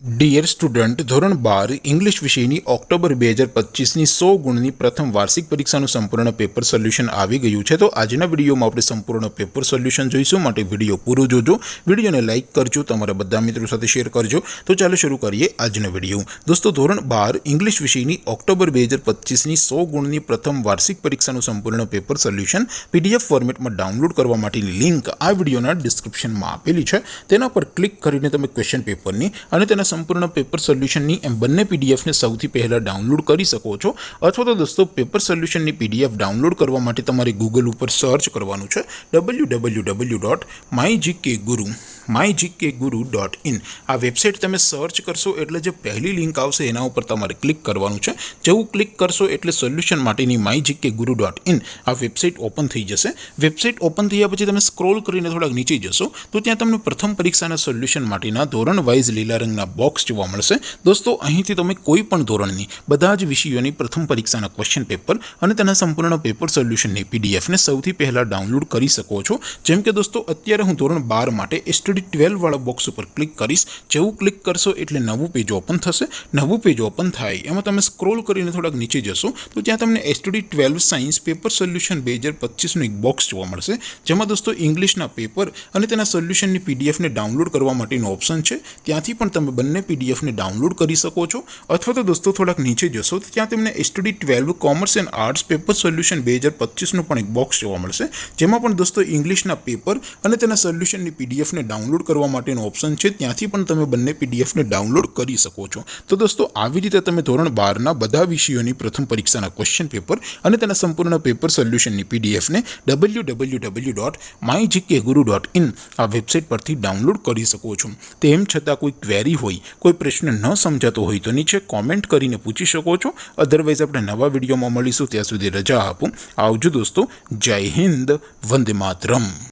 Dear student, ધોરણ 12 English વિષયની October 2025ની 100 ગુણની પ્રથમ વાર્ષિક પરીક્ષાનું સંપૂર્ણ પેપર સોલ્યુશન આવી ગયું છે। તો આજના વિડીયોમાં આપણે સંપૂર્ણ પેપર સોલ્યુશન જોઈશું, માટે વિડીયો પૂરો જોજો, વિડીયોને લાઇક કરજો, તમારા બધા મિત્રો સાથે શેર કરજો। તો ચાલો શરૂ કરીએ આજનો વિડીયો। દોસ્તો, ધોરણ 12 ઇંગ્લિશ વિષયની ઓક્ટોબર 2025ની 100 ગુણની પ્રથમ વાર્ષિક પરીક્ષાનું સંપૂર્ણ પેપર સોલ્યુશન પીડીએફ ફોર્મેટમાં ડાઉનલોડ કરવા માટેની લિંક આ વિડીયોના ડિસ્ક્રિપ્શનમાં આપેલી છે। તેના પર ક્લિક કરીને તમે ક્વેશ્ચન પેપરની અને તેના સંપૂર્ણ પેપર સોલ્યુશનની એમ બંને પીડીએફને સૌથી પહેલાં ડાઉનલોડ કરી શકો છો। અથવા તો દોસ્તો, પેપર સોલ્યુશનની પીડીએફ ડાઉનલોડ કરવા માટે તમારે ગૂગલ ઉપર સર્ચ કરવાનું છે www.mygkguru.in। આ વેબસાઇટ તમે સર્ચ કરશો એટલે જે પહેલી લિંક આવશે એના ઉપર તમારે ક્લિક કરવાનું છે। જેવું ક્લિક કરશો એટલે સોલ્યુશન માટેની mygkguru.in આ વેબસાઇટ ઓપન થઈ જશે। વેબસાઇટ ઓપન થયા પછી તમે સ્ક્રોલ કરીને થોડાક નીચે જશો તો ત્યાં તમને પ્રથમ પરીક્ષાના સોલ્યુશન માટેના ધોરણ વાઇઝ લીલા રંગના બોક્સ જોવા મળશે। દોસ્તો, અહીંથી તમે કોઈ પણ ધોરણની બધા જ વિષયોની પ્રથમ પરીક્ષાના ક્વેશ્ચન પેપર અને તેના સંપૂર્ણ પેપર સોલ્યુશનની પીડીએફને સૌથી પહેલાં ડાઉનલોડ કરી શકો છો। જેમ કે દોસ્તો, અત્યારે હું ધોરણ 12 માટે STD 12 વાળા બોક્સ ઉપર ક્લિક કરીશ। જેવું ક્લિક કરશો એટલે નવું પેજ ઓપન થશે। નવું પેજ ઓપન થાય એમાં તમે સ્ક્રોલ કરીને થોડાક નીચે જશો તો ત્યાં તમને STD 12 સાયન્સ પેપર સોલ્યુશન 2025નું એક બોક્સ જોવા મળશે, જેમાં દોસ્તો ઇંગ્લિશના પેપર અને તેના સોલ્યુશનની પીડીએફને ડાઉનલોડ કરવા માટેનો ઓપ્શન છે। ત્યાંથી પણ તમે બંને પીડીએફને ડાઉનલોડ કરી શકો છો। અથવા તો દોસ્તો થોડાક નીચે જશો તો ત્યાં તમને STD 12 commerce and arts paper solution 2025નું પણ એક બોક્સ જોવા મળશે, જેમાં પણ દોસ્તો ઇંગ્લિશના પેપર અને તેના સોલ્યુશનની પીડીએફને ડાઉનલોડ કરવા માટેનો ઓપ્શન છે। ત્યાંથી પણ તમે બંને પીડીએફને ડાઉનલોડ કરી શકો છો। તો દોસ્તો, આવી રીતે તમે ધોરણ 12ના બધા વિષયોની પ્રથમ પરીક્ષાના ક્વેશ્ચન પેપર અને તેના સંપૂર્ણ પેપર સોલ્યુશનની પીડીએફને www.mygkguru.in આ વેબસાઇટ પરથી ડાઉનલોડ કરી શકો છો। તેમ છતાં કોઈ ક્વેરી હોય, કોઈ પ્રશ્ન ન સમજાતો હોય તો નીચે કોમેન્ટ કરીને પૂછી શકો છો। અધરવાઇઝ આપણે નવા વિડીયોમાં મળીશું, ત્યાં સુધી રજા આપો। આવજો દોસ્તો, જય હિન્દ, વંદે માતરમ।